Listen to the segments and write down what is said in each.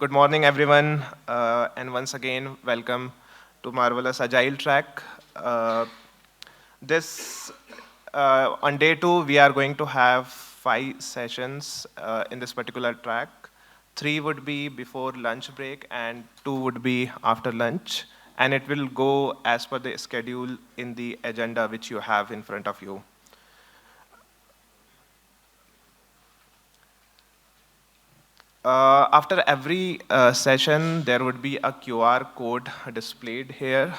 Good morning, everyone, and once again, welcome to Marvelous Agile Track. This On day two, we are going to have 5 sessions in this particular track. 3 would be before lunch break, and 2 would be after lunch. And it will go as per the schedule in the agenda which you have in front of you. After every session, there would be a QR code displayed here.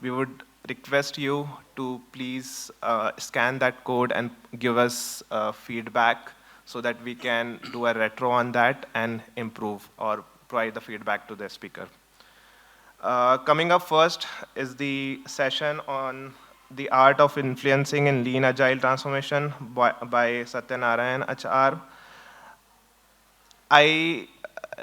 We would request you to please scan that code and give us feedback so that we can do a retro on that and improve or provide the feedback to the speaker. Coming up first is the session on the art of influencing in lean agile transformation by Sathyanarayana HR.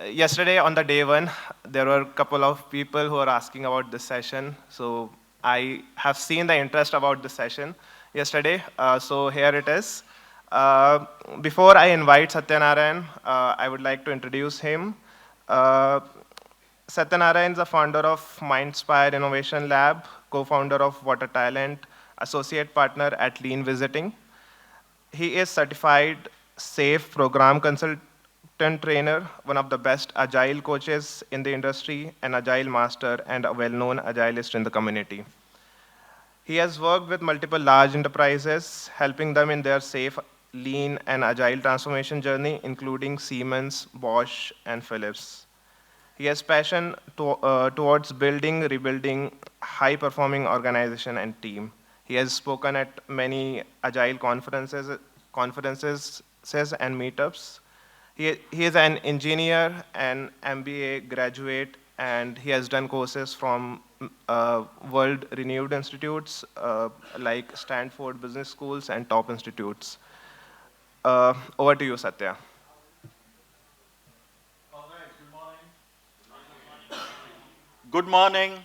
Yesterday on the day one, there were a couple of people who are asking about this session. So I have seen the interest about this session yesterday. So here it is. Before I invite Satyanarayan, I would like to introduce him. Satyanarayan is the founder of Mindspire Innovation Lab, co-founder of Water Talent, associate partner at Lean Visiting. He is certified SAFE program consultant trainer, one of the best agile coaches in the industry, an agile master, and a well-known agilist in the community. He has worked with multiple large enterprises, helping them in their safe, lean, and agile transformation journey, including Siemens, Bosch, and Philips. He has passion towards building, rebuilding high-performing organization and team. He has spoken at many agile conferences and meetups. He is an engineer, an MBA graduate, and he has done courses from world-renowned institutes like Stanford Business Schools and top institutes. Over to you, Satya. Good morning.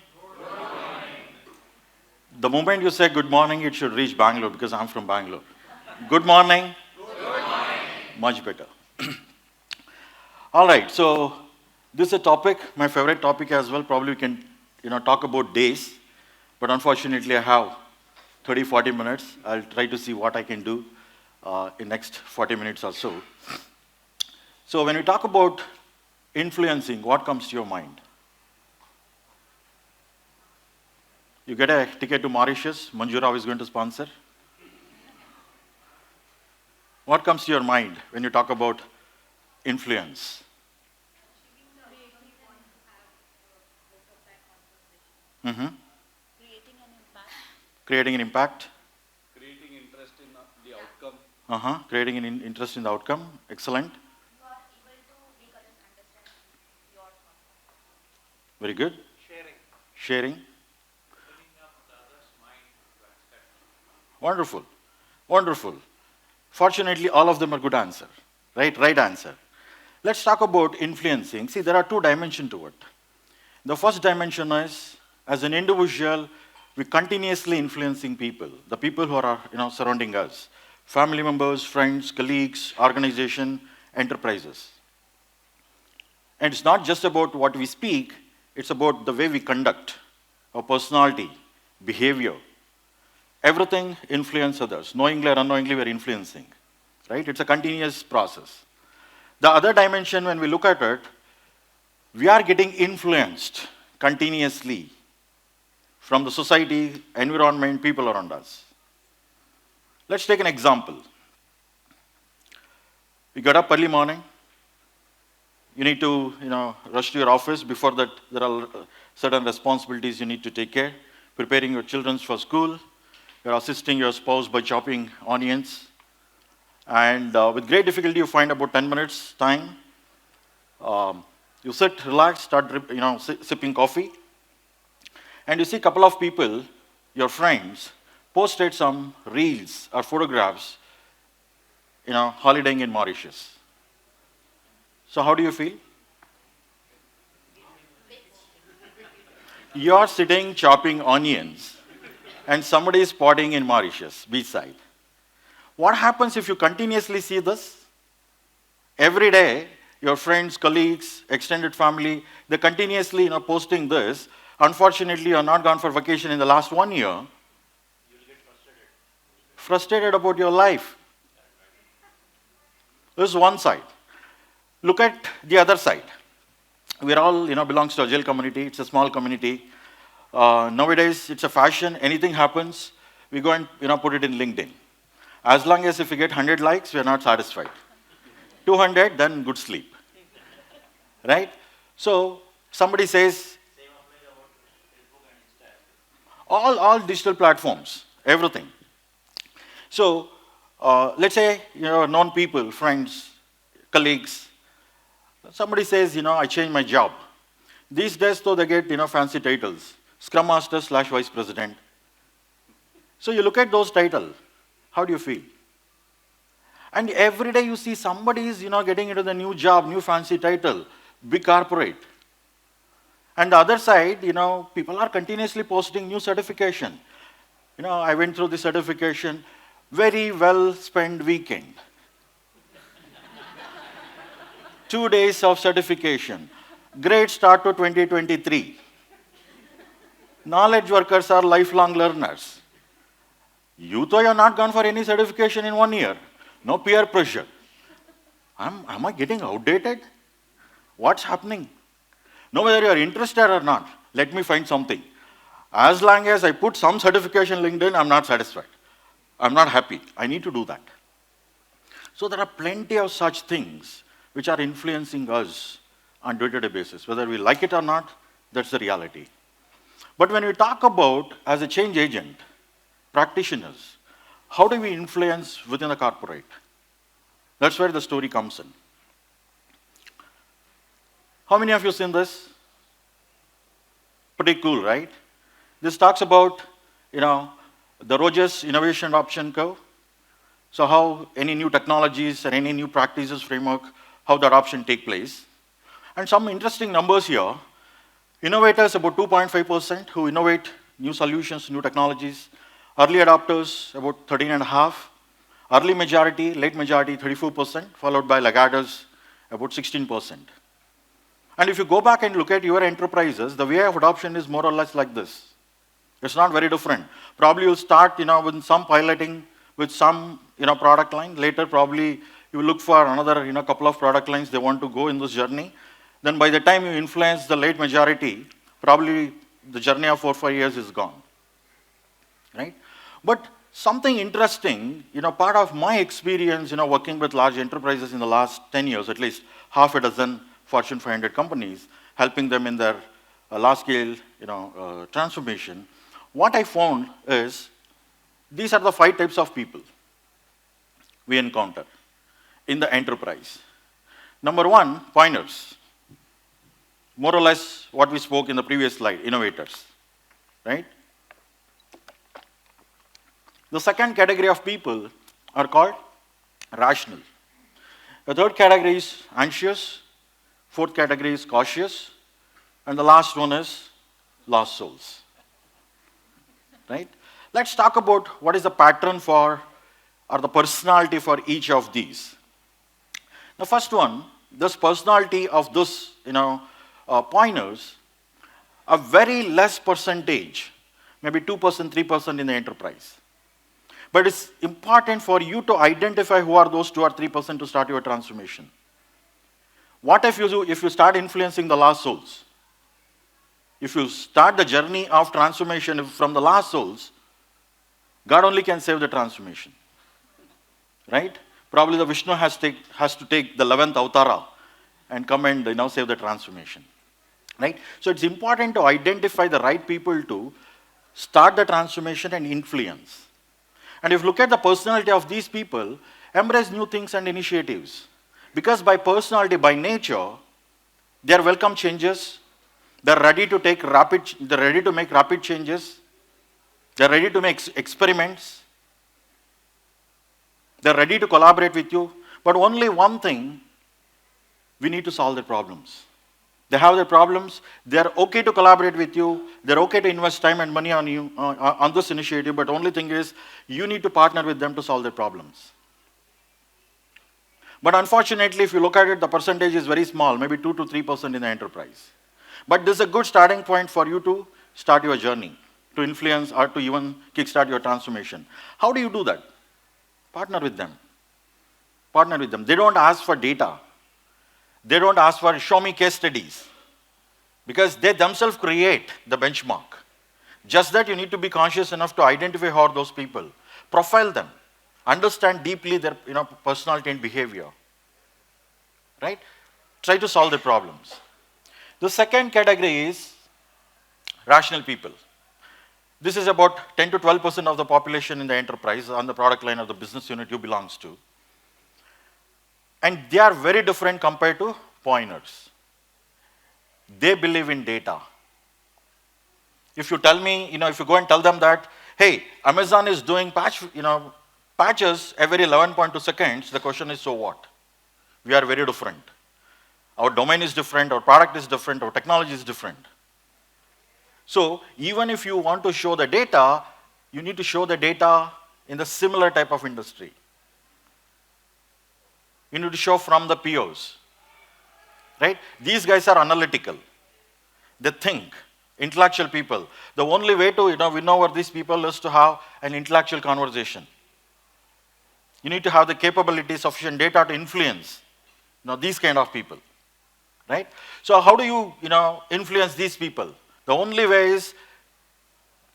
The moment you say good morning, it should reach Bangalore because I'm from Bangalore. Good morning. Much better. All right, so this is a topic, my favorite topic as well. Probably we can talk about days, but unfortunately I have 30, 40 minutes. I'll try to see what I can do in next 40 minutes or so. So when we talk about influencing, what comes to your mind? You get a ticket to Mauritius, Manjura is going to sponsor. What comes to your mind when you talk about influence? Mm-hmm. Creating an impact. Creating interest in the outcome. Creating an interest in the outcome. Excellent. You are able to make others understand your thoughts. Very good. Sharing. Opening up the other's mind to accept. Wonderful. Wonderful. Fortunately, all of them are good answer. Right answer. Let's talk about influencing. See, there are 2 dimensions to it. The first dimension is, as an individual, we continuously influencing people, the people who are surrounding us, family members, friends, colleagues, organization, enterprises. And it's not just about what we speak, it's about the way we conduct, our personality, behavior. Everything influences others. Knowingly or unknowingly, we're influencing. Right? It's a continuous process. The other dimension, when we look at it, we are getting influenced continuously from the society, environment, people around us. Let's take an example. You get up early morning. You need to, rush to your office. Before that, there are certain responsibilities you need to take care. Preparing your children for school. You're assisting your spouse by chopping onions. And with great difficulty, you find about 10 minutes time. You sit, relax, start, sipping coffee. And you see a couple of people, your friends, posted some reels or photographs, holidaying in Mauritius. So how do you feel? You are sitting chopping onions, and somebody is potting in Mauritius, beachside. What happens if you continuously see this? Every day, your friends, colleagues, extended family, they're continuously posting this. Unfortunately, you're not gone for vacation in the last 1 year. You'll get frustrated. Frustrated about your life. This is one side. Look at the other side. We're all, belongs to Agile community. It's a small community. Nowadays, it's a fashion. Anything happens, we go and, put it in LinkedIn. As long as if we get 100 likes, we're not satisfied. 200, then good sleep. Right? So, somebody says, Same applies about Facebook and Insta as well. all digital platforms, everything. So, let's say, known people, friends, colleagues, somebody says, I changed my job. These days, though, they get, fancy titles. Scrum Master / Vice President. So you look at those titles, how do you feel? And every day you see somebody is, getting into the new job, new fancy title, big corporate. And the other side, people are continuously posting new certification. I went through the certification, very well spent weekend. 2 days of certification. Great start to 2023. Knowledge workers are lifelong learners. You though you're not gone for any certification in 1 year. No peer pressure. Am I getting outdated? What's happening? No, whether you're interested or not, let me find something. As long as I put some certification LinkedIn, I'm not satisfied. I'm not happy. I need to do that. So there are plenty of such things which are influencing us on day-to-day basis. Whether we like it or not, that's the reality. But when we talk about, as a change agent, practitioners, how do we influence within a corporate? That's where the story comes in. How many of you seen this? Pretty cool, right? This talks about, the Rogers Innovation Adoption Curve. So how any new technologies and any new practices framework, how the adoption take place. And some interesting numbers here. Innovators, about 2.5% who innovate new solutions, new technologies. Early adopters, about 13.5%. Early majority, late majority, 34%, followed by laggards, about 16%. And if you go back and look at your enterprises, the way of adoption is more or less like this. It's not very different. Probably you'll start, with some piloting with some, product line. Later, probably you will look for another, couple of product lines they want to go in this journey. Then by the time you influence the late majority, probably the journey of 4 or 5 years is gone. Right? But something interesting, part of my experience, working with large enterprises in the last 10 years, at least half a dozen Fortune 500 companies, helping them in their large-scale, transformation. What I found is these are the 5 types of people we encounter in the enterprise. Number 1, pioneers. More or less what we spoke in the previous slide, innovators, right? The second category of people are called rational. The third category is anxious. Fourth category is cautious. And the last one is lost souls. Right? Let's talk about what is the pattern for, or the personality for each of these. The first one, this personality of this, pointers, a very less percentage, maybe 2%, 3% in the enterprise. But it's important for you to identify who are those 2 or 3% to start your transformation. What if you start influencing the lost souls? If you start the journey of transformation from the lost souls, God only can save the transformation. Right? Probably the Vishnu has to take the 11th avatara and come and save the transformation. Right? So it's important to identify the right people to start the transformation and influence. And if you look at the personality of these people, embrace new things and initiatives. Because by personality, by nature, they are welcome changes. They're ready to make rapid changes. They're ready to make experiments. They're ready to collaborate with you. But only one thing, we need to solve their problems. They have their problems. They're okay to collaborate with you. They're okay to invest time and money on you, on this initiative. But only thing is, you need to partner with them to solve their problems. But unfortunately, if you look at it, the percentage is very small, maybe 2 to 3% in the enterprise. But this is a good starting point for you to start your journey, to influence or to even kickstart your transformation. How do you do that? Partner with them. Partner with them. They don't ask for data. They don't ask for show me case studies, because they themselves create the benchmark. Just that you need to be conscious enough to identify who are those people, profile them, understand deeply their personality and behavior, right? Try to solve the problems. The second category is rational people. This is about 10 to 12% of the population in the enterprise on the product line of the business unit you belongs to. And they are very different compared to pointers. They believe in data. If you tell me, if you go and tell them that, hey, Amazon is doing patches every 11.2 seconds, the question is, so what? We are very different. Our domain is different, our product is different, our technology is different. So even if you want to show the data, you need to show the data in the similar type of industry. You need to show from the POs, right? These guys are analytical. They think, intellectual people. The only way to win over these people is to have an intellectual conversation. You need to have the capability, sufficient data to influence these kind of people, right? So how do you influence these people? The only way is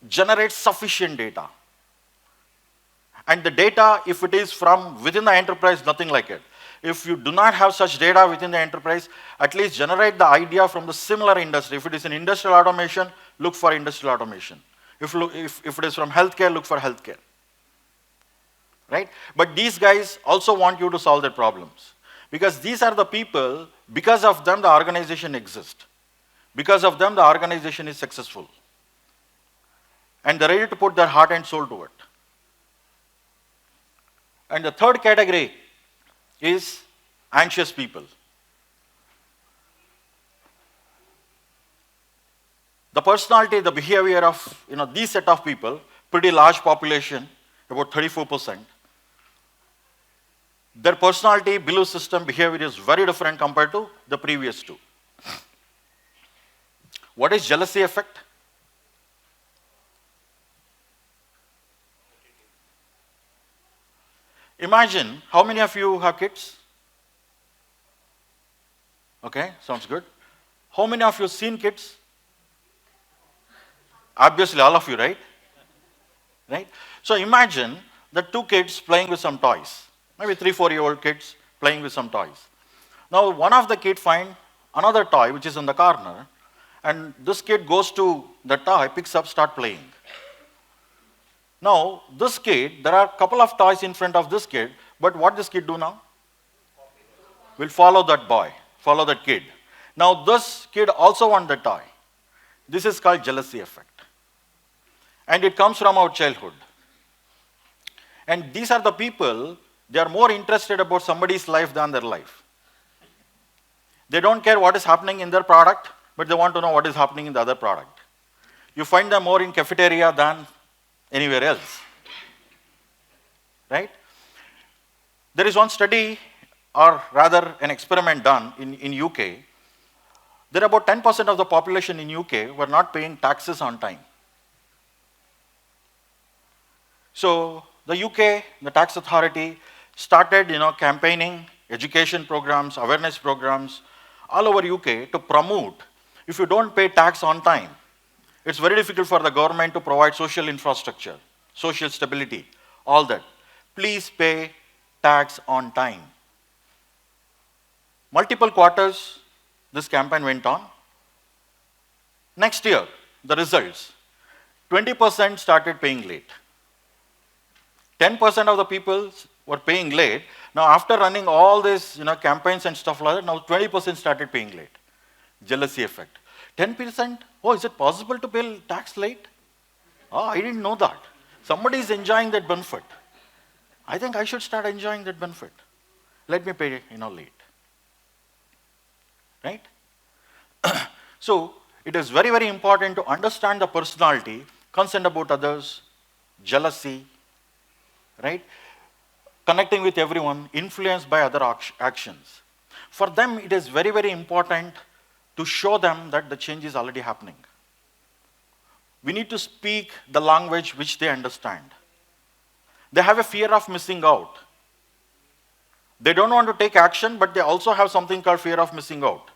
generate sufficient data. And the data, if it is from within the enterprise, nothing like it. If you do not have such data within the enterprise, at least generate the idea from the similar industry. If it is in industrial automation, look for industrial automation. If it is from healthcare, look for healthcare. Right? But these guys also want you to solve their problems. Because these are the people, because of them the organization exists. Because of them the organization is successful. And they're ready to put their heart and soul to it. And the third category is anxious people. The personality, the behavior of these set of people, pretty large population, about 34%. Their personality, belief system, behavior is very different compared to the previous two. What is jealousy effect? Imagine, how many of you have kids? Okay, sounds good. How many of you seen kids? Obviously, all of you, right? Right? So imagine the two kids playing with some toys. Maybe 3-4-year-old kids playing with some toys. Now, one of the kids finds another toy which is in the corner, and this kid goes to the toy, picks up, start playing. Now, this kid, there are a couple of toys in front of this kid, but what this kid do now? Will follow that boy, follow that kid. Now, this kid also wants the toy. This is called jealousy effect. And it comes from our childhood. And these are the people, they are more interested about somebody's life than their life. They don't care what is happening in their product, but they want to know what is happening in the other product. You find them more in cafeteria than anywhere else, right? There is one study, or rather an experiment done in UK. There are about 10% of the population in UK were not paying taxes on time. So the UK, the tax authority, started campaigning, education programs, awareness programs all over UK to promote, if you don't pay tax on time, it's very difficult for the government to provide social infrastructure, social stability, all that. Please pay tax on time. Multiple quarters, this campaign went on. Next year, the results, 20% started paying late. 10% of the people were paying late. Now, after running all these campaigns and stuff like that, now 20% started paying late. Jealousy effect. 10%, oh, is it possible to pay tax late? Oh, I didn't know that. Somebody is enjoying that benefit. I think I should start enjoying that benefit. Let me pay late. Right? So, it is very, very important to understand the personality, concern about others, jealousy, right? connecting with everyone, influenced by other actions. For them, it is very, very important to show them that the change is already happening. We need to speak the language which they understand. They have a fear of missing out. They don't want to take action, but they also have something called fear of missing out.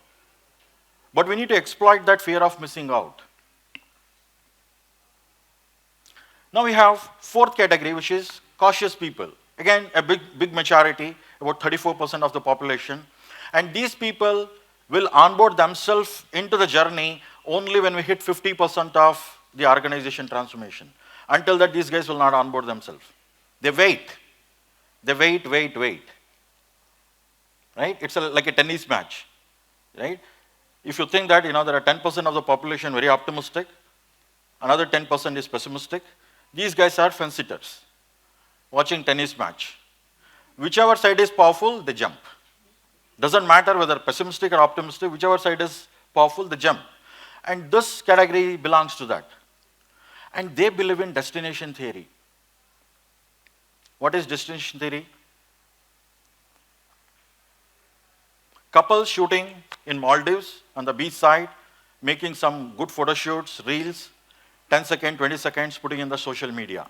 But we need to exploit that fear of missing out. Now we have fourth category, which is cautious people. Again, a big majority, about 34% of the population. And these people will onboard themselves into the journey only when we hit 50% of the organization transformation. Until that, these guys will not onboard themselves. They wait. They wait. Right? It's like a tennis match. Right? If you think that there are 10% of the population very optimistic, another 10% is pessimistic, these guys are fence sitters watching tennis match. Whichever side is powerful, they jump. Doesn't matter whether pessimistic or optimistic, whichever side is powerful, they jump. And this category belongs to that. And they believe in destination theory. What is destination theory? Couples shooting in Maldives on the beach side, making some good photo shoots, reels, 10 seconds, 20 seconds, putting in the social media.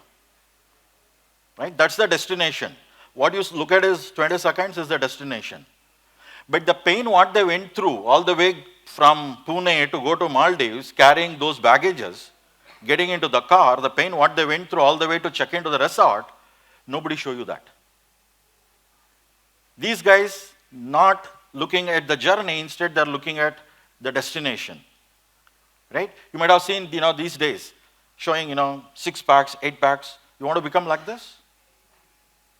Right? That's the destination. What you look at is 20 seconds is the destination. But the pain what they went through all the way from Pune to go to Maldives, carrying those baggages, getting into the car, the pain what they went through all the way to check into the resort, nobody show you that. These guys not looking at the journey, instead they're looking at the destination. Right? You might have seen, these days, showing, 6 packs, 8 packs. You want to become like this?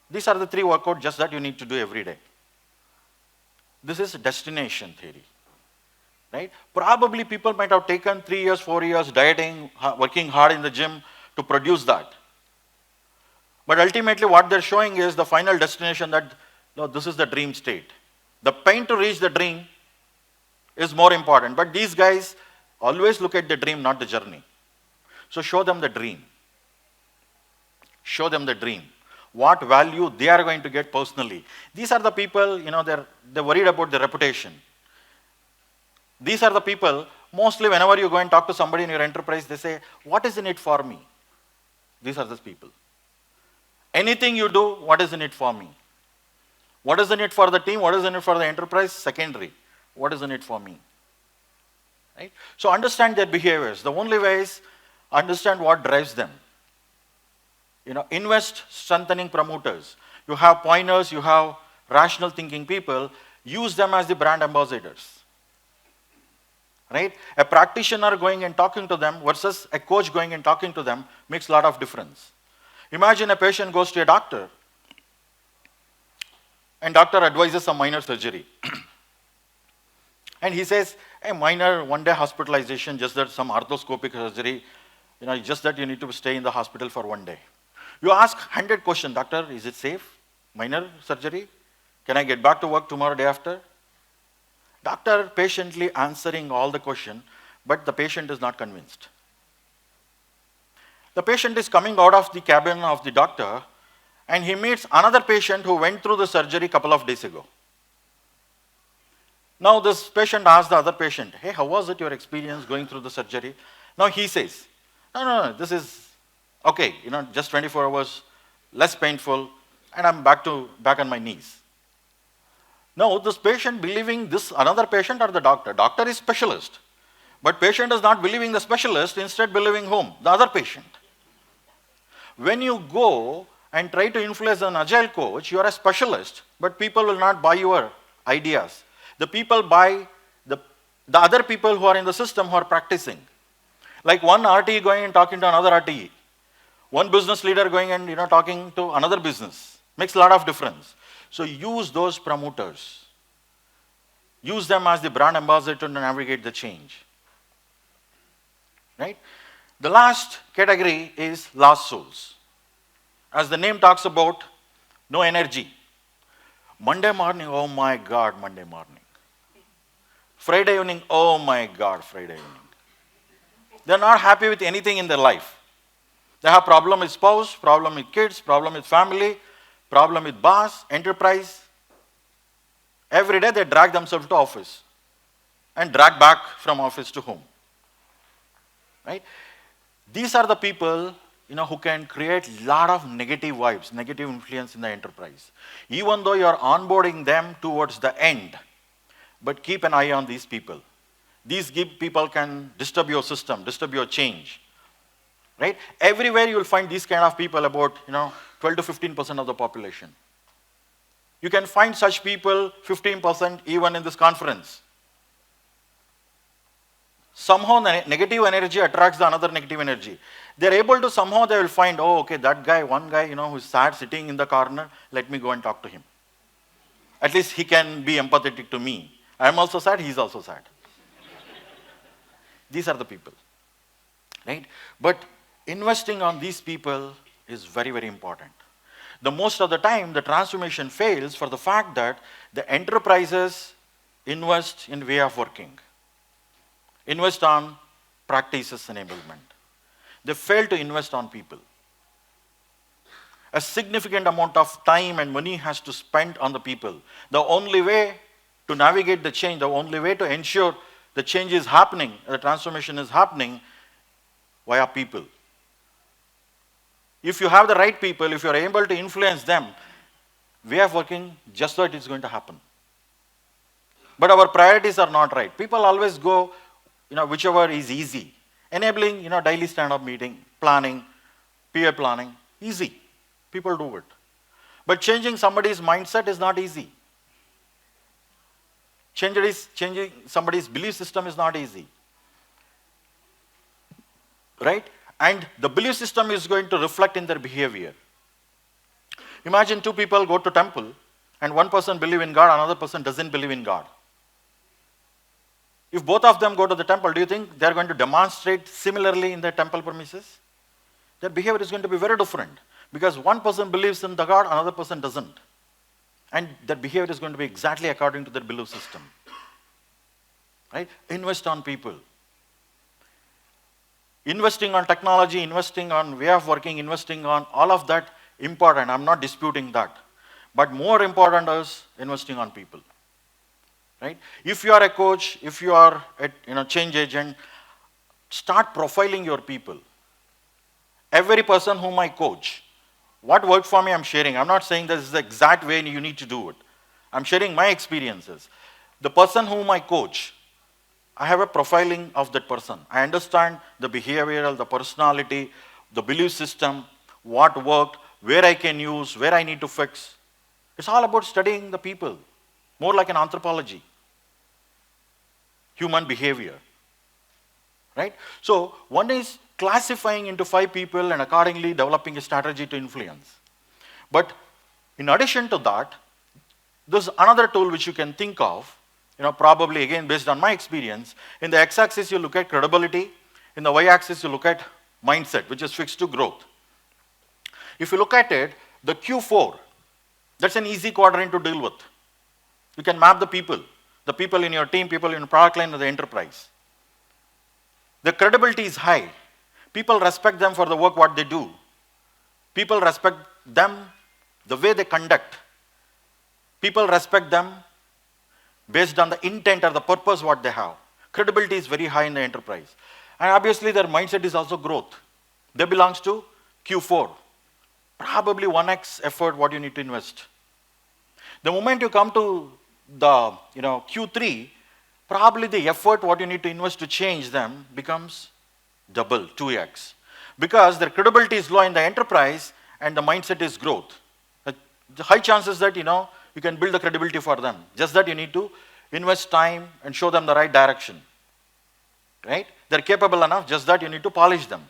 These are the 3 workouts just that you need to do every day. This is destination theory. Right? Probably people might have taken 3 years, 4 years dieting, working hard in the gym to produce that. But ultimately what they're showing is the final destination that, this is the dream state. The pain to reach the dream is more important. But these guys always look at the dream, not the journey. So show them the dream. Show them the dream. What value they are going to get personally. These are the people, they're worried about their reputation. These are the people, mostly whenever you go and talk to somebody in your enterprise, they say, what is in it for me? These are those people. Anything you do, what is in it for me? What is in it for the team? What is in it for the enterprise? Secondary. What is in it for me? Right? So understand their behaviors. The only way is understand what drives them. Invest strengthening promoters. You have pointers, you have rational thinking people. Use them as the brand ambassadors. Right? A practitioner going and talking to them versus a coach going and talking to them makes a lot of difference. Imagine a patient goes to a doctor and doctor advises a minor surgery. And he says, a minor one-day hospitalization, just that some arthroscopic surgery, just that you need to stay in the hospital for 1 day. You ask 100 questions, doctor, is it safe? Minor surgery? Can I get back to work tomorrow, day after? Doctor patiently answering all the questions, but the patient is not convinced. The patient is coming out of the cabin of the doctor and he meets another patient who went through the surgery a couple of days ago. Now this patient asks the other patient, hey, how was it your experience going through the surgery? Now he says, no, this is okay, just 24 hours, less painful, and I'm back on my knees. Now this patient believing this another patient or the doctor. Doctor is specialist, but patient is not believing the specialist, instead believing whom? The other patient. When you go and try to influence an agile coach, you are a specialist, but people will not buy your ideas. The people buy the other people who are in the system who are practicing. Like one RTE going and talking to another RTE. One business leader going and talking to another business. Makes a lot of difference. So use those promoters. Use them as the brand ambassador to navigate the change. Right? The last category is lost souls. As the name talks about, no energy. Monday morning, oh my God, Monday morning. Friday evening, oh my God, Friday evening. They're not happy with anything in their life. They have problem with spouse, problem with kids, problem with family, problem with boss, enterprise. Every day they drag themselves to office and drag back from office to home. Right? These are the people who can create a lot of negative vibes, negative influence in the enterprise. Even though you are onboarding them towards the end, but keep an eye on these people. These people can disturb your system, disturb your change. Right? Everywhere you will find these kind of people, about 12 to 15% of the population. You can find such people 15% even in this conference. Somehow negative energy attracts the another negative energy. They're able to somehow, they will find, oh, okay, that guy, one guy, who's sad sitting in the corner, let me go and talk to him. At least he can be empathetic to me. I'm also sad, he's also sad. These are the people. Right? But investing on these people is very, very important. The most of the time, the transformation fails for the fact that the enterprises invest in way of working, invest on practices enablement. They fail to invest on people. A significant amount of time and money has to spend on the people. The only way to navigate the change, the only way to ensure the change is happening, the transformation is happening, via people. If you have the right people, if you are able to influence them, way of working, just that it's going to happen. But our priorities are not right. People always go, whichever is easy. Enabling, daily stand-up meeting, planning, peer planning, easy. People do it. But changing somebody's mindset is not easy. Changing somebody's belief system is not easy. Right? And the belief system is going to reflect in their behavior. Imagine two people go to temple and one person believes in God, another person doesn't believe in God. If both of them go to the temple, do you think they are going to demonstrate similarly in the temple premises? Their behavior is going to be very different because one person believes in the God, another person doesn't. And their behavior is going to be exactly according to their belief system. Right? Invest on people. Investing on technology, investing on way of working, investing on all of that, important. I'm not disputing that. But more important is investing on people. Right? If you are a coach, if you are a change agent, start profiling your people. Every person whom I coach, what worked for me, I'm sharing. I'm not saying this is the exact way you need to do it. I'm sharing my experiences. The person whom I coach, I have a profiling of that person. I understand the behavioral, the personality, the belief system, what worked, where I can use, where I need to fix. It's all about studying the people, more like an anthropology, human behavior. Right? So one is classifying into 5 people and accordingly developing a strategy to influence. But in addition to that, there's another tool which you can think of, probably again based on my experience. In the x-axis you look at credibility, in the y-axis you look at mindset, which is fixed to growth. If you look at it, the Q4, that's an easy quadrant to deal with. You can map the people in your team, people in your product line, or the enterprise. The credibility is high. People respect them for the work what they do. People respect them the way they conduct. People respect them based on the intent or the purpose what they have. Credibility is very high in the enterprise. And obviously their mindset is also growth. They belongs to Q4. Probably 1x effort what you need to invest. The moment you come to the Q3, probably the effort what you need to invest to change them becomes double, 2x. Because their credibility is low in the enterprise and the mindset is growth. The high chances that you can build the credibility for them. Just that you need to invest time and show them the right direction. Right? They're capable enough, just that you need to polish them.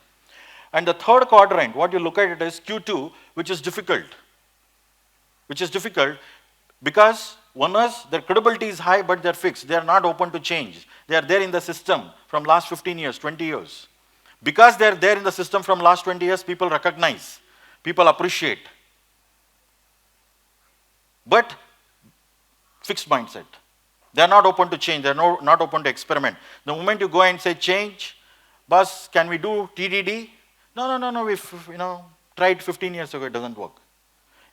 And the third quadrant, what you look at it is Q2, which is difficult. Which is difficult because one is their credibility is high, but they're fixed. They are not open to change. They are there in the system from last 15 years, 20 years. Because they're there in the system from last 20 years, people recognize, people appreciate. But fixed mindset. They are not open to change. They are not open to experiment. The moment you go and say change, boss, can we do TDD? No, we've tried 15 years ago, it doesn't work.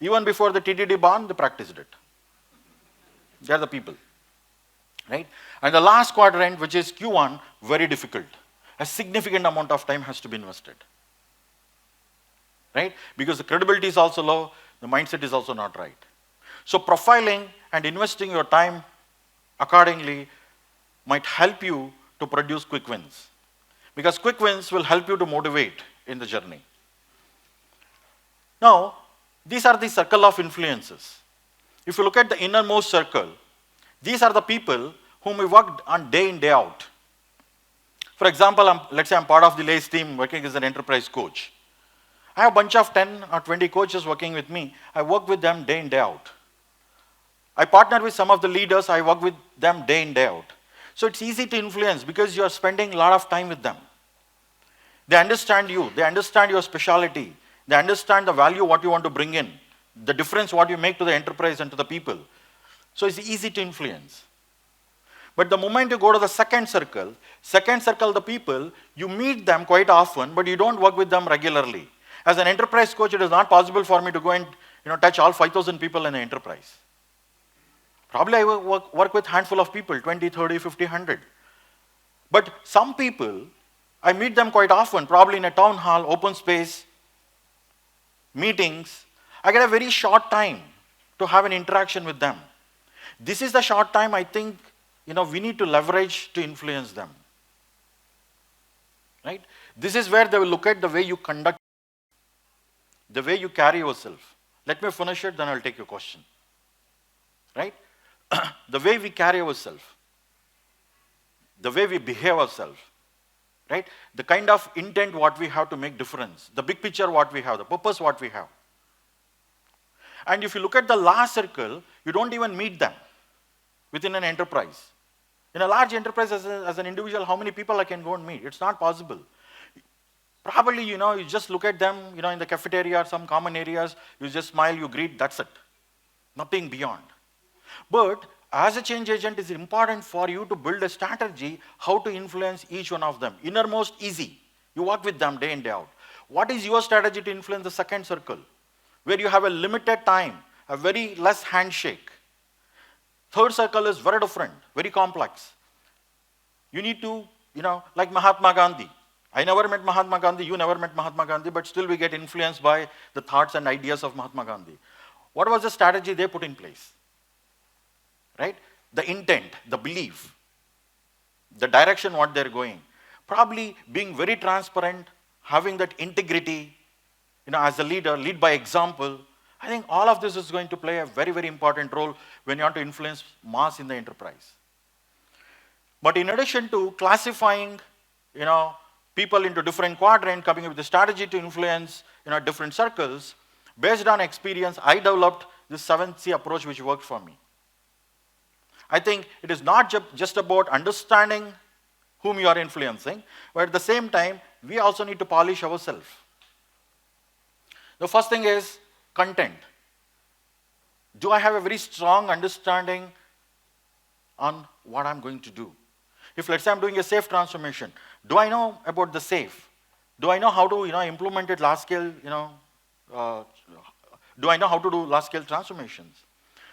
Even before the TTD born, they practiced it. They are the people. Right? And the last quadrant, which is Q1, very difficult. A significant amount of time has to be invested. Right? Because the credibility is also low, the mindset is also not right. So profiling and investing your time accordingly might help you to produce quick wins. Because quick wins will help you to motivate in the journey. Now, these are the circle of influences. If you look at the innermost circle, these are the people whom we worked on day in, day out. For example, let's say I'm part of the LACE team working as an enterprise coach. I have a bunch of 10 or 20 coaches working with me. I work with them day in, day out. I partner with some of the leaders. I work with them day in, day out. So it's easy to influence because you are spending a lot of time with them. They understand you. They understand your specialty. They understand the value, what you want to bring in, the difference what you make to the enterprise and to the people. So it's easy to influence. But the moment you go to the second circle, the people, you meet them quite often, but you don't work with them regularly. As an enterprise coach, it is not possible for me to go and touch all 5,000 people in an enterprise. Probably I work with a handful of people, 20, 30, 50, 100. But some people, I meet them quite often, probably in a town hall, open space, meetings. I get a very short time to have an interaction with them. This is the short time I think we need to leverage to influence them. Right? This is where they will look at the way you conduct, the way you carry yourself. Let me finish it, then I'll take your question. Right? The way we carry ourselves, the way we behave ourselves, right? The kind of intent what we have to make difference, the big picture what we have, the purpose what we have. And if you look at the last circle, you don't even meet them within an enterprise. In a large enterprise as an individual, how many people I can go and meet? It's not possible. Probably, you just look at them, in the cafeteria or some common areas, you just smile, you greet, that's it. Nothing beyond. But as a change agent, it's important for you to build a strategy how to influence each one of them. Innermost, easy. You work with them day in, day out. What is your strategy to influence the second circle? Where you have a limited time, a very less handshake. Third circle is very different, very complex. You need to, like Mahatma Gandhi. I never met Mahatma Gandhi, you never met Mahatma Gandhi, but still we get influenced by the thoughts and ideas of Mahatma Gandhi. What was the strategy they put in place? Right? The intent, the belief, the direction what they're going. Probably being very transparent, having that integrity, as a leader, lead by example. I think all of this is going to play a very, very important role when you want to influence mass in the enterprise. But in addition to classifying, people into different quadrants, coming up with a strategy to influence, different circles, based on experience, I developed this 7C approach which worked for me. I think it is not just about understanding whom you are influencing, but at the same time, we also need to polish ourselves. The first thing is content. Do I have a very strong understanding on what I'm going to do? If let's say I'm doing a SAFe transformation, do I know about the SAFe? Do I know how to implement it large scale, do I know how to do large scale transformations?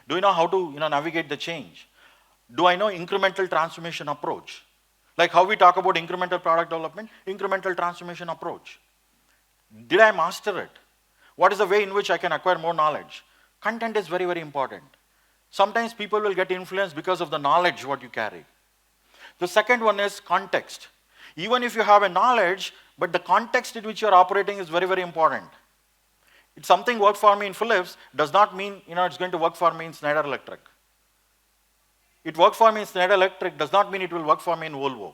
Do I know how to navigate the change? Do I know incremental transformation approach? Like how we talk about incremental product development, incremental transformation approach. Did I master it? What is the way in which I can acquire more knowledge? Content is very, very important. Sometimes people will get influenced because of the knowledge what you carry. The second one is context. Even if you have a knowledge, but the context in which you are operating is very, very important. If something worked for me in Philips, does not mean it's going to work for me in Schneider Electric. It worked for me in Schneider Electric does not mean it will work for me in Volvo.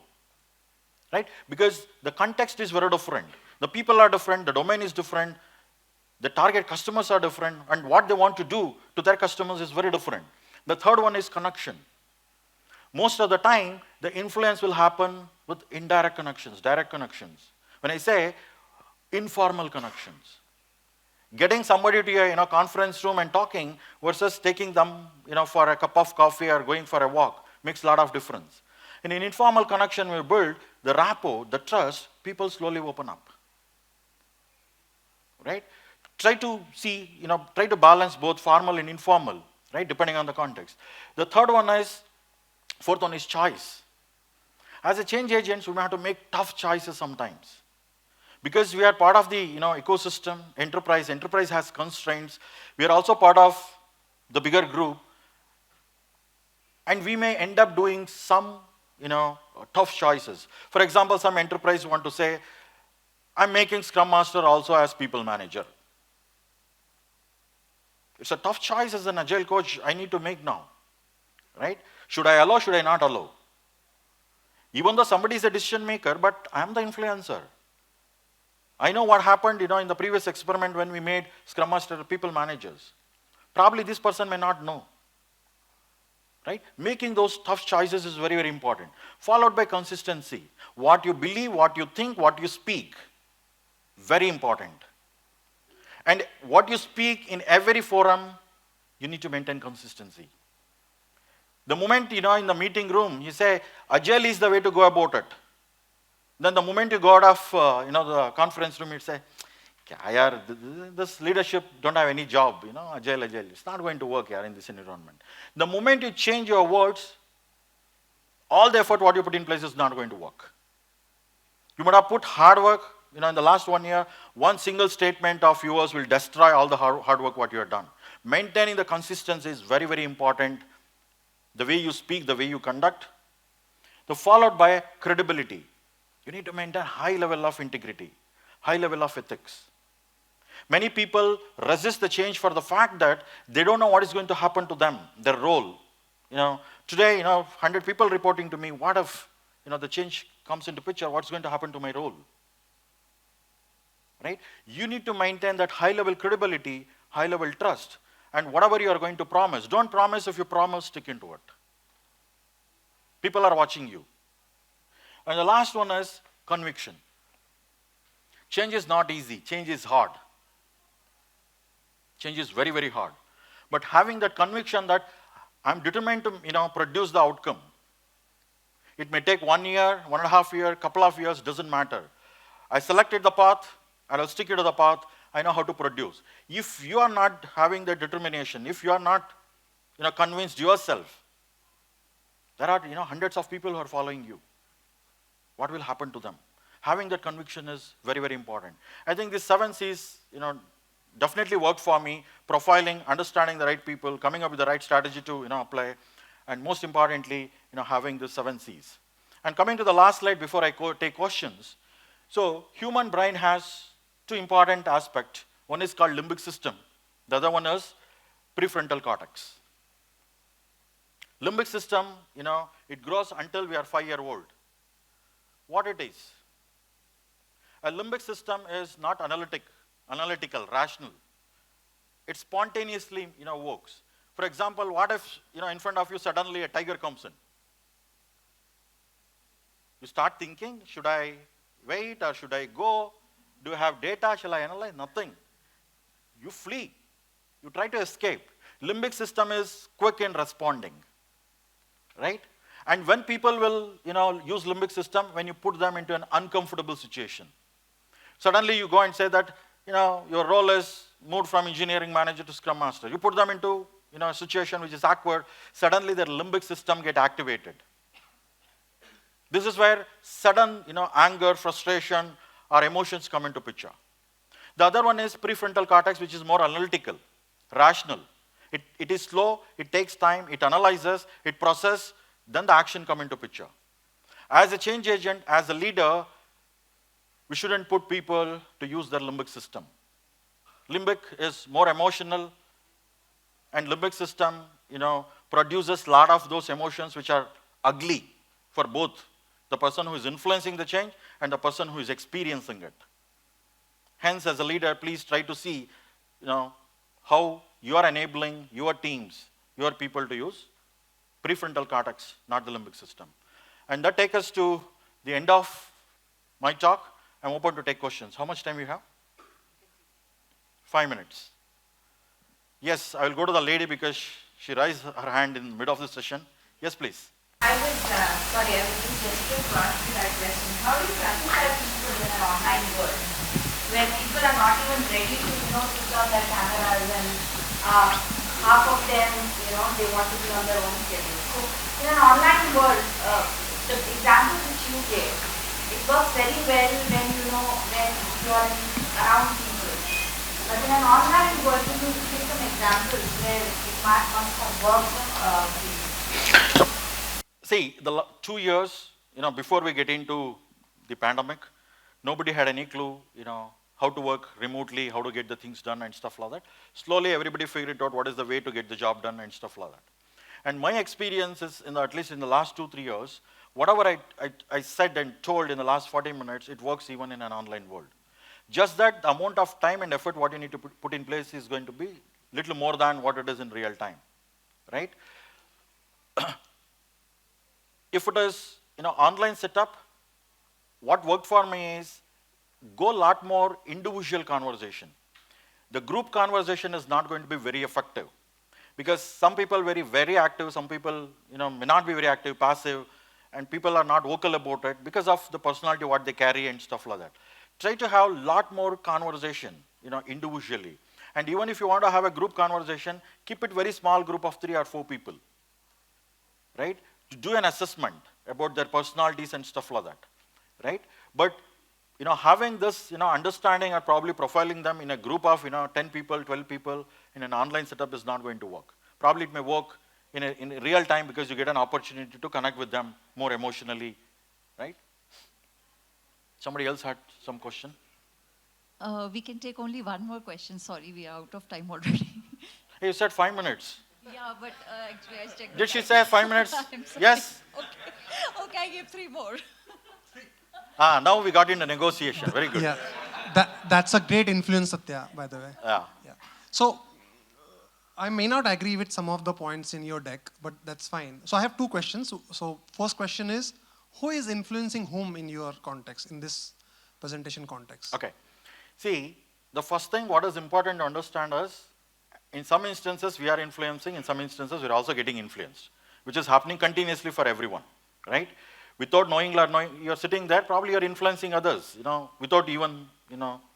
Right? Because the context is very different. The people are different, the domain is different, the target customers are different, and what they want to do to their customers is very different. The third one is connection. Most of the time, the influence will happen with indirect connections, direct connections. When I say informal connections, getting somebody to a conference room and talking versus taking them for a cup of coffee or going for a walk makes a lot of difference. In an informal connection we build, the rapport, the trust, people slowly open up. Right? Try to see, try to balance both formal and informal, right, depending on the context. The fourth one is choice. As a change agents, we may have to make tough choices sometimes. Because we are part of the ecosystem, enterprise has constraints. We are also part of the bigger group. And we may end up doing some tough choices. For example, some enterprise want to say, I'm making Scrum Master also as people manager. It's a tough choice as an Agile coach I need to make now. Right? Should I allow, should I not allow? Even though somebody is a decision maker, but I am the influencer. I know what happened in the previous experiment when we made Scrum Master people managers. Probably this person may not know. Right? Making those tough choices is very, very important. Followed by consistency. What you believe, what you think, what you speak. Very important. And what you speak in every forum, you need to maintain consistency. The moment, in the meeting room, you say, Agile is the way to go about it. Then the moment you go out of, the conference room, you say, this leadership don't have any job, Agile. It's not going to work here in this environment. The moment you change your words, all the effort what you put in place is not going to work. You might have put hard work, in the last 1 year, one single statement of yours will destroy all the hard work what you have done. Maintaining the consistency is very, very important. The way you speak, the way you conduct. Followed by credibility. You need to maintain high level of integrity, high level of ethics. Many people resist the change for the fact that they don't know what is going to happen to them, their role. Today, 100 people reporting to me, what if, the change comes into picture, what's going to happen to my role? Right? You need to maintain that high level credibility, high level trust. And whatever you are going to promise, don't promise. If you promise, stick into it. People are watching you. And the last one is conviction. Change is not easy. Change is hard. Change is very, very hard. But having that conviction that I'm determined to, produce the outcome. It may take 1 year, 1.5 years, couple of years, doesn't matter. I selected the path, and I'll stick to the path. I know how to produce. If you are not having the determination, if you are not, convinced yourself, there are, hundreds of people who are following you. What will happen to them? Having that conviction is very, very important. I think these 7 C's, definitely worked for me. Profiling, understanding the right people, coming up with the right strategy to, apply, and most importantly, having the 7 C's. And coming to the last slide before I take questions. So, human brain has 2 important aspects. One is called limbic system. The other one is prefrontal cortex. Limbic system, it grows until we are 5-year-old. What it is? A limbic system is not analytical, rational. It spontaneously, works. For example, what if, in front of you suddenly a tiger comes in? You start thinking, should I wait or should I go? Do you have data? Shall I analyze? Nothing. You flee. You try to escape. Limbic system is quick in responding. Right? And when people will, use limbic system, when you put them into an uncomfortable situation. Suddenly you go and say that, your role is moved from engineering manager to Scrum Master. You put them into, a situation which is awkward. Suddenly their limbic system get activated. This is where sudden, anger, frustration, or emotions come into picture. The other one is prefrontal cortex, which is more analytical, rational. It is slow, it takes time, it analyzes, it processes, then the action come into picture. As a change agent, as a leader, we shouldn't put people to use their limbic system. Limbic is more emotional, and limbic system, produces a lot of those emotions which are ugly for both the person who is influencing the change and the person who is experiencing it. Hence, as a leader, please try to see, how you are enabling your teams, your people to use prefrontal cortex, not the limbic system. And that takes us to the end of my talk. I'm open to take questions. How much time you have? 5 minutes. Yes, I will go to the lady because she raised her hand in the middle of the session. Yes, please. I was just to ask you that question. How do you classify people in an online world where people are not even ready to, switch on their cameras, and half of them, they want to be on their own schedule. So in an online world, the examples which you gave, it works very well when when you are around people. But in an online world, you need to give some examples where it must have worked for you. See, 2 years, before we get into the pandemic, nobody had any clue, how to work remotely, how to get the things done and stuff like that. Slowly, everybody figured out what is the way to get the job done and stuff like that. And my experience is, at least in the last 2-3 years, whatever I said and told in the last 40 minutes, it works even in an online world. Just that the amount of time and effort what you need to put in place is going to be little more than what it is in real time, right? If it is, online setup, what worked for me is go a lot more individual conversation. The group conversation is not going to be very effective because some people very, very active, some people, may not be very active, passive, and people are not vocal about it because of the personality, what they carry and stuff like that. Try to have a lot more conversation, individually. And even if you want to have a group conversation, keep it very small group of 3 or 4 people, right? To do an assessment about their personalities and stuff like that, right? But, having this, understanding or probably profiling them in a group of, 10 people, 12 people in an online setup is not going to work. Probably it may work in real time because you get an opportunity to connect with them more emotionally, right? Somebody else had some question? We can take only one more question. Sorry, we are out of time already. Hey, you said 5 minutes. Yeah, but actually I checked. Did she say 5 minutes? I'm sorry. Yes? Okay, I give 3 more. Now we got into negotiation. Very good. Yeah, that's a great influence, Satya, by the way. Yeah. So, I may not agree with some of the points in your deck, but that's fine. So I have 2 questions. So first question is, who is influencing whom in your context, in this presentation context? Okay. See, the first thing what is important to understand is, in some instances we are influencing, in some instances we are also getting influenced, which is happening continuously for everyone, right? Without knowing, you're sitting there, probably you're influencing others, without even,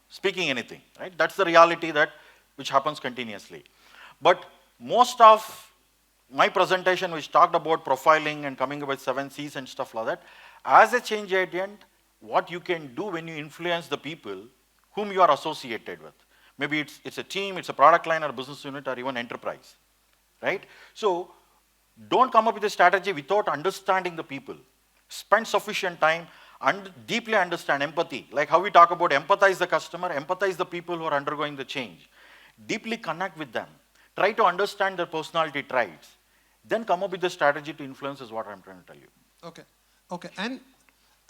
speaking anything, right? That's the reality which happens continuously. But most of my presentation, which talked about profiling and coming up with 7 C's and stuff like that, as a change agent, what you can do when you influence the people whom you are associated with. Maybe it's a team, it's a product line or a business unit or even enterprise, right? So don't come up with a strategy without understanding the people. Spend sufficient time and deeply understand empathy. Like how we talk about empathize the customer, empathize the people who are undergoing the change. Deeply connect with them. Try to understand their personality traits. Then come up with a strategy to influence is what I'm trying to tell you. Okay. And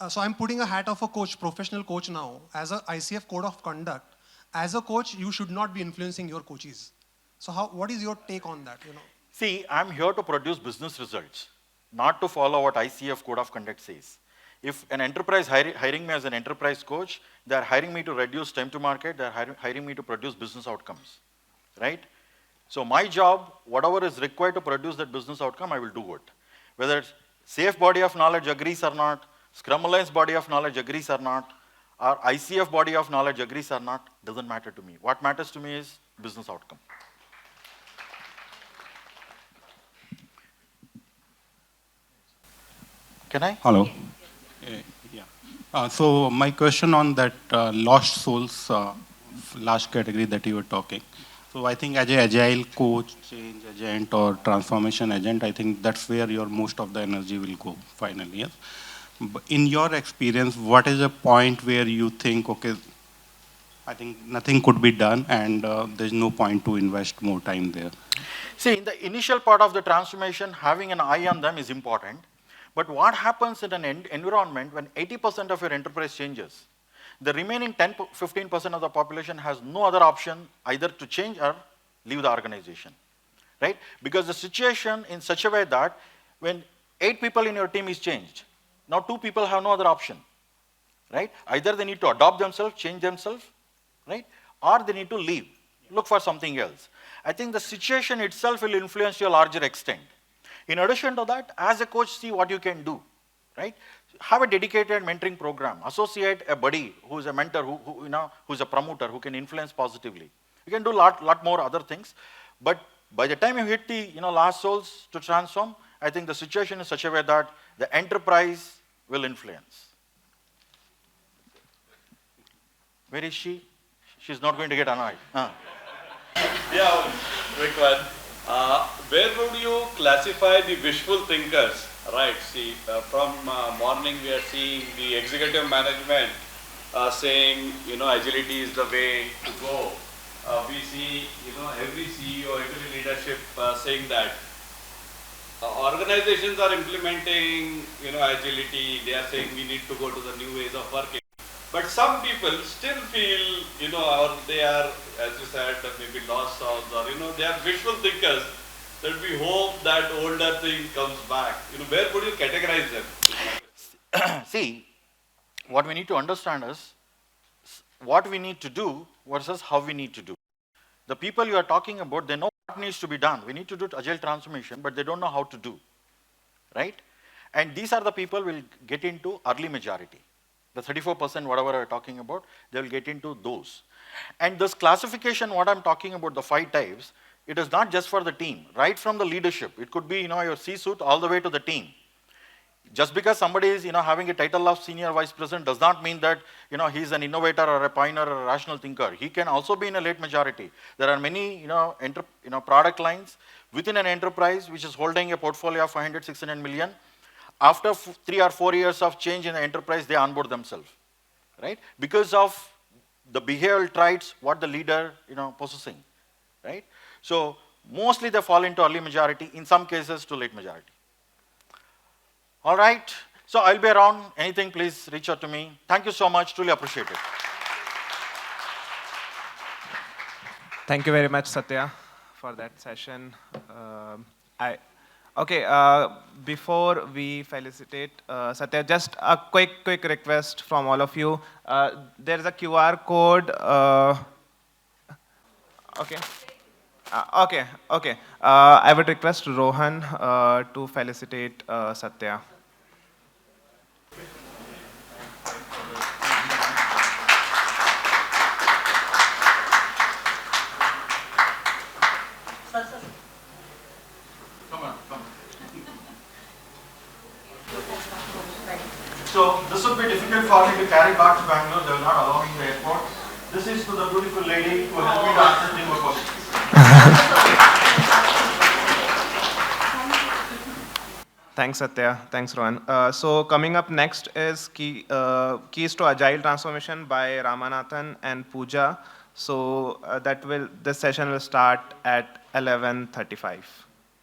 so I'm putting a hat of a coach, professional coach now. As a ICF code of conduct, as a coach, you should not be influencing your coaches. So what is your take on that? See, I'm here to produce business results, not to follow what ICF code of conduct says. If an enterprise hiring me as an enterprise coach, they're hiring me to reduce time to market, they're hiring me to produce business outcomes, right? So my job, whatever is required to produce that business outcome, I will do it. Whether it's safe body of knowledge agrees or not, Scrum Alliance body of knowledge agrees or not, or ICF body of knowledge agrees or not, doesn't matter to me. What matters to me is business outcome. Can I? Hello. Yeah. So my question on that lost souls, last category that you were talking. So I think as an agile coach, change agent or transformation agent, I think that's where your most of the energy will go finally. Yes. But in your experience, what is a point where you think, okay, I think nothing could be done and there's no point to invest more time there? See, in the initial part of the transformation, having an eye on them is important. But what happens in an environment when 80% of your enterprise changes? The remaining 10-15% of the population has no other option either to change or leave the organization, right? Because the situation in such a way that when 8 people in your team is changed, now 2 people have no other option, right? Either they need to adopt themselves, change themselves, right? Or they need to leave, look for something else. I think the situation itself will influence you a larger extent. In addition to that, as a coach, see what you can do, right? Have a dedicated mentoring program. Associate a buddy who is a mentor, who's a promoter, who can influence positively. You can do lot more other things, but by the time you hit the last souls to transform, I think the situation is such a way that the enterprise will influence. Where is she? She's not going to get annoyed. Yeah, quick one. Where would you classify the wishful thinkers? Right. See, from morning we are seeing the executive management saying, agility is the way to go. We see, every CEO, every leadership saying that. Organizations are implementing, agility. They are saying we need to go to the new ways of working. But some people still feel, or they are, as you said, maybe lost souls, or they are wishful thinkers. That we hope that older thing comes back. Where would you categorize them? See, what we need to understand is what we need to do versus how we need to do. The people you are talking about, they know what needs to be done. We need to do agile transformation, but they don't know how to do, right? And these are the people will get into early majority. The 34% whatever we're talking about, they will get into those. And this classification, what I'm talking about, the 5 types, it is not just for the team, right from the leadership. It could be, your C-suite all the way to the team. Just because somebody is, having a title of senior vice president does not mean that, he's an innovator or a pioneer or a rational thinker. He can also be in a late majority. There are many, product lines within an enterprise which is holding a portfolio of 500, 600 million. After 3 or 4 years of change in the enterprise, they onboard themselves, right? Because of the behavioral traits, what the leader, possessing, right? So mostly they fall into early majority, in some cases to late majority. All right, so I'll be around. Anything, please reach out to me. Thank you so much, truly appreciate it. Thank you very much, Satya, for that session. Before we felicitate Satya, just a quick request from all of you. There is a QR code. Okay. I would request Rohan to felicitate Satya. So this would be difficult for me to carry back to Bangalore. They will not allow me in the airport. This is to the beautiful lady who helped me to answer 3 more questions. Thanks, Satya. Thanks, Rohan. So coming up next is Keys to Agile Transformation by Ramanathan and Pooja. So this session will start at 11:35.